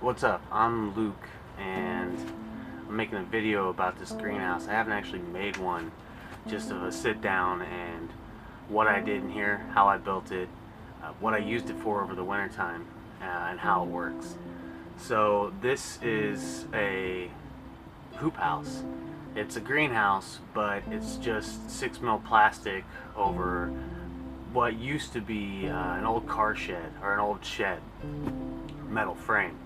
What's up? I'm Luke and I'm making a video about this greenhouse. I haven't actually made one, just of a sit down and what I did in here, how I built it, what I used it for over the winter time, and how it works. So this is a hoop house. It's a greenhouse, but it's just 6 mil plastic over what used to be an old car shed or an old shed, metal frame.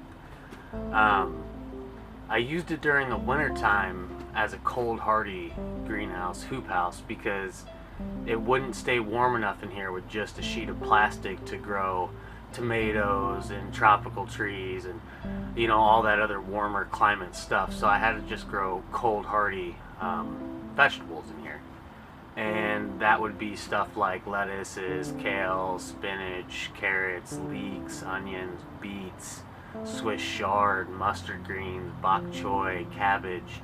I used it during the winter time as a cold hardy greenhouse, hoop house, because it wouldn't stay warm enough in here with just a sheet of plastic to grow tomatoes and tropical trees and all that other warmer climate stuff. So I had to just grow cold hardy vegetables in here, and that would be stuff like lettuces, kale, spinach, carrots, leeks, onions, beets, Swiss chard, mustard greens, bok choy, cabbage,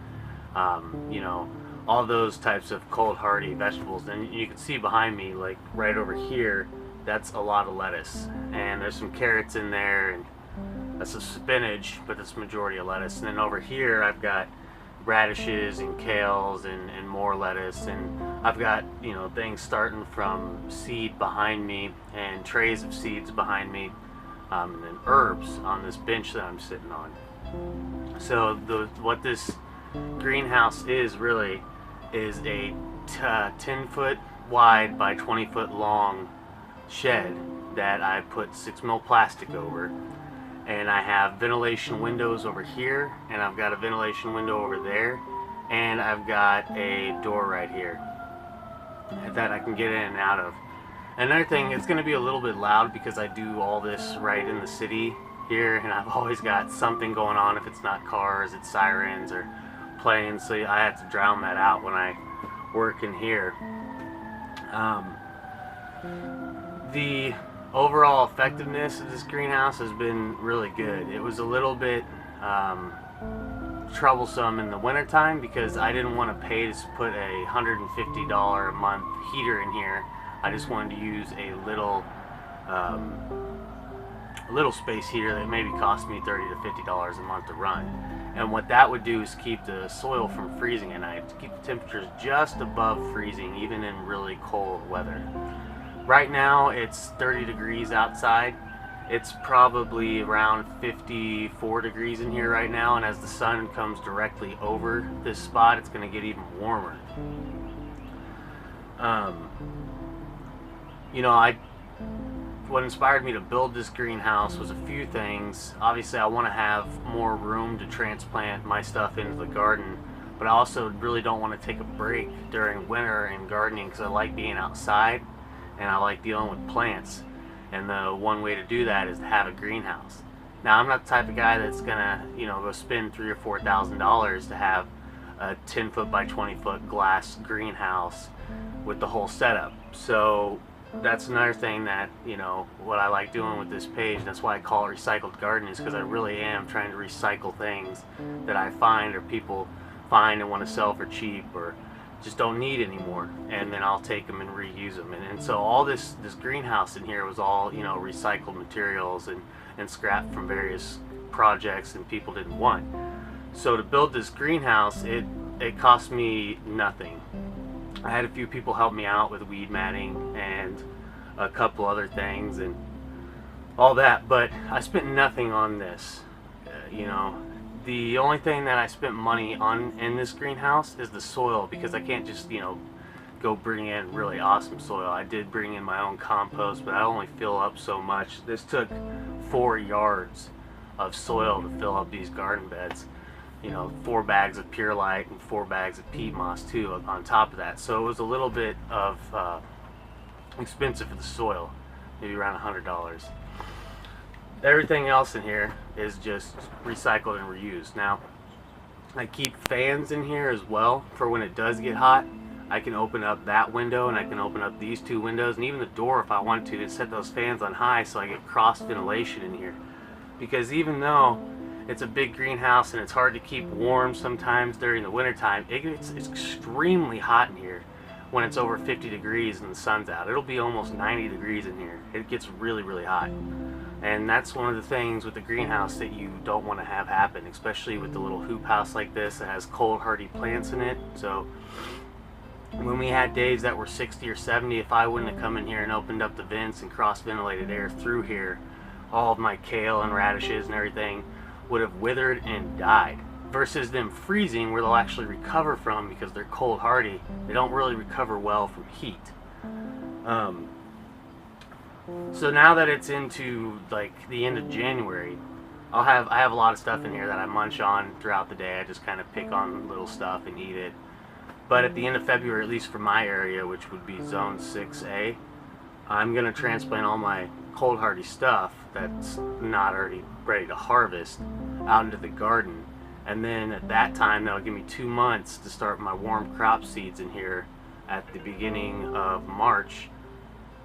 all those types of cold hardy vegetables. And you can see behind me, like right over here, that's a lot of lettuce, and there's some carrots in there, and that's some spinach, but that's majority of lettuce. And then over here I've got radishes and kales and more lettuce, and I've got things starting from seed behind me and trays of seeds behind me, and then herbs on this bench that I'm sitting on. So what this greenhouse is really is a 10-foot wide by 20-foot long shed that I put 6 mil plastic over, and I have ventilation windows over here, and I've got a ventilation window over there, and I've got a door right here that I can get in and out of. Another thing, it's going to be a little bit loud because I do all this right in the city here, and I've always got something going on. If it's not cars, it's sirens or planes, so I have to drown that out when I work in here. The overall effectiveness of this greenhouse has been really good. It was a little bit troublesome in the wintertime because I didn't want to pay to put a $150 a month heater in here. I just wanted to use a little space heater that maybe cost me $30 to $50 a month to run. And what that would do is keep the soil from freezing at night, to keep the temperatures just above freezing, even in really cold weather. Right now it's 30 degrees outside. It's probably around 54 degrees in here right now, and as the sun comes directly over this spot, it's going to get even warmer. What inspired me to build this greenhouse was a few things. Obviously, I want to have more room to transplant my stuff into the garden, but I also really don't want to take a break during winter in gardening because I like being outside and I like dealing with plants. And the one way to do that is to have a greenhouse. Now, I'm not the type of guy that's gonna, go spend $3,000 or $4,000 to have a 10-foot by 20-foot glass greenhouse with the whole setup. So that's another thing that, what I like doing with this page, and that's why I call it Recycled Garden, is because I really am trying to recycle things that I find or people find and want to sell for cheap or just don't need anymore, and then I'll take them and reuse them. And so all this greenhouse in here was all recycled materials and scrap from various projects and people didn't want. So to build this greenhouse, it cost me nothing. I had a few people help me out with weed matting and a couple other things and all that, but I spent nothing on this. The only thing that I spent money on in this greenhouse is the soil, because I can't just go bring in really awesome soil. I did bring in my own compost, but I only fill up so much. This took 4 yards of soil to fill up these garden beds. 4 bags of Pure Light and 4 bags of peat moss too on top of that. So it was a little bit of expensive for the soil, maybe around $100. Everything else in here is just recycled and reused. Now, I keep fans in here as well for when it does get hot. I can open up that window and I can open up these 2 windows and even the door if I want to set those fans on high so I get cross ventilation in here. Because even though it's a big greenhouse and it's hard to keep warm sometimes during the winter time, it's extremely hot in here when it's over 50 degrees and the sun's out. It'll be almost 90 degrees in here. It gets really, really hot. And that's one of the things with the greenhouse that you don't want to have happen, especially with the little hoop house like this that has cold hardy plants in it. So when we had days that were 60 or 70, if I wouldn't have come in here and opened up the vents and cross-ventilated air through here, all of my kale and radishes and everything would have withered and died. Versus them freezing, where they'll actually recover from, because they're cold hardy, they don't really recover well from heat. So now that it's into like the end of January, I have a lot of stuff in here that I munch on throughout the day. I just kind of pick on little stuff and eat it. But at the end of February, at least for my area, which would be Zone 6A, I'm going to transplant all my cold hardy stuff that's not already ready to harvest out into the garden. And then at that time, that'll give me 2 months to start my warm crop seeds in here at the beginning of March,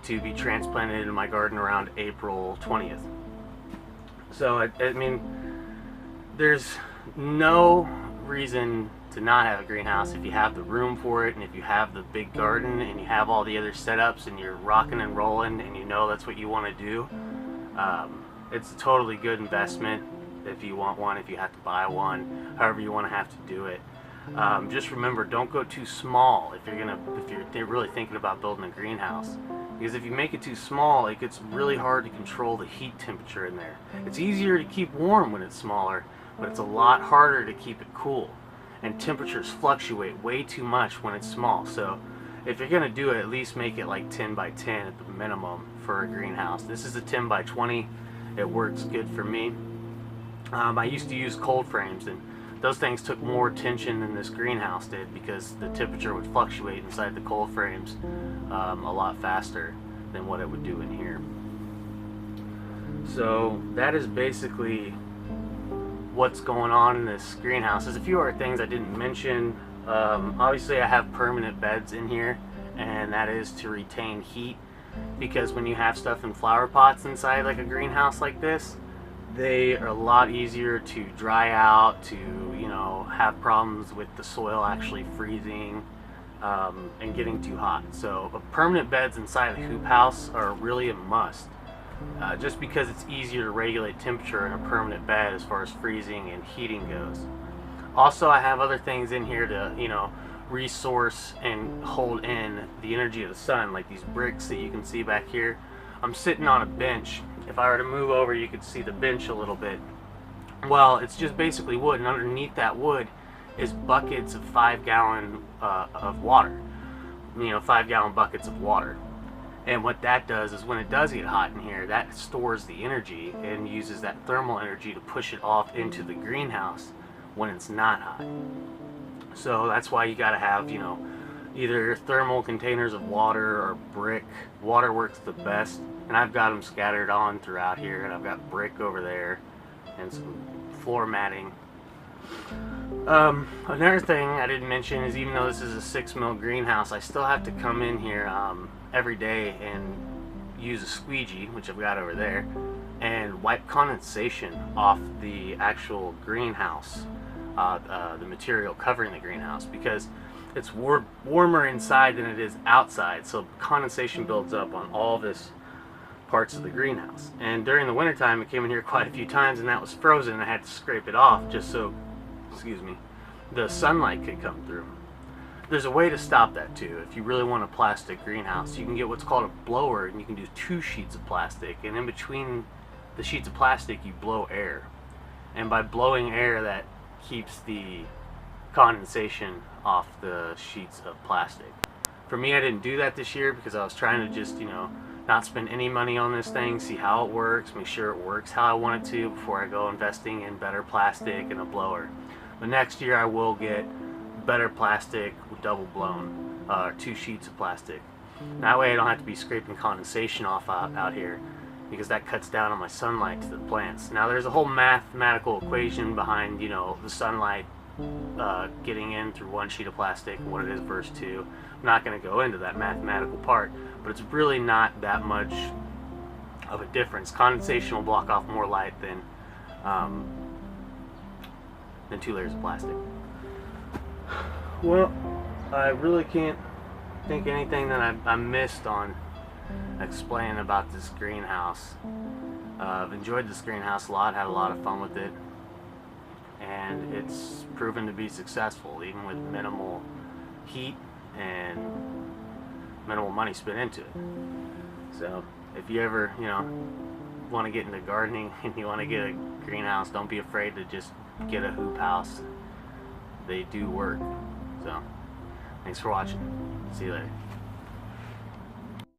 to be transplanted into my garden around April 20th. So I mean, there's no reason to not have a greenhouse if you have the room for it, and if you have the big garden and you have all the other setups and you're rocking and rolling and you know that's what you want to do. It's a totally good investment if you want one, if you have to buy one, however you want to have to do it. Just remember, don't go too small if you're really thinking about building a greenhouse. Because if you make it too small, it gets really hard to control the heat temperature in there. It's easier to keep warm when it's smaller, but it's a lot harder to keep it cool. And temperatures fluctuate way too much when it's small. So if you're going to do it, at least make it like 10 by 10 at the minimum for a greenhouse. This is a 10 by 20. It works good for me. I used to use cold frames, and those things took more tension than this greenhouse did, because the temperature would fluctuate inside the cold frames a lot faster than what it would do in here. So that is basically what's going on in this greenhouse. There's a few other things I didn't mention. Obviously I have permanent beds in here, and that is to retain heat, because when you have stuff in flower pots inside like a greenhouse like this, they are a lot easier to dry out, to, you know, have problems with the soil actually freezing and getting too hot. So permanent beds inside the hoop house are really a must, just because it's easier to regulate temperature in a permanent bed as far as freezing and heating goes. Also, I have other things in here to, you know, resource and hold in the energy of the sun, like these bricks that you can see back here. I'm sitting on a bench. If I were to move over, you could see the bench a little bit. Well, it's just basically wood, and underneath that wood is buckets of 5-gallon of water. You know, 5-gallon buckets of water. And what that does is, when it does get hot in here, that stores the energy and uses that thermal energy to push it off into the greenhouse when it's not hot. So that's why you gotta have, you know, either thermal containers of water or brick. Water works the best, and I've got them scattered on throughout here, and I've got brick over there and some floor matting. Another thing I didn't mention is, even though this is a 6 mil greenhouse, I still have to come in here every day and use a squeegee, which I've got over there, and wipe condensation off the actual greenhouse, the material covering the greenhouse, because it's warmer inside than it is outside, so condensation builds up on all this parts of the greenhouse. And during the wintertime, it came in here quite a few times, and that was frozen, and I had to scrape it off just so, excuse me, the sunlight could come through. There's a way to stop that too. If you really want a plastic greenhouse, you can get what's called a blower, and you can do 2 sheets of plastic, and in between the sheets of plastic you blow air, and by blowing air, that keeps the condensation off the sheets of plastic. For me, I didn't do that this year because I was trying to just, you know, not spend any money on this thing, see how it works, make sure it works how I want it to before I go investing in better plastic and a blower. But next year I will get better plastic, double blown, 2 sheets of plastic. That way I don't have to be scraping condensation off out here, because that cuts down on my sunlight to the plants. Now there's a whole mathematical equation behind, you know, the sunlight getting in through 1 sheet of plastic and what it is versus 2. I'm not going to go into that mathematical part, but it's really not that much of a difference. Condensation will block off more light than 2 layers of plastic. Well, I really can't think of anything that I missed on explaining about this greenhouse. I've enjoyed this greenhouse a lot, had a lot of fun with it, and it's proven to be successful even with minimal heat and minimal money spent into it. So if you ever, want to get into gardening and you want to get a greenhouse, don't be afraid to just get a hoop house. They do work. So thanks for watching. See you later.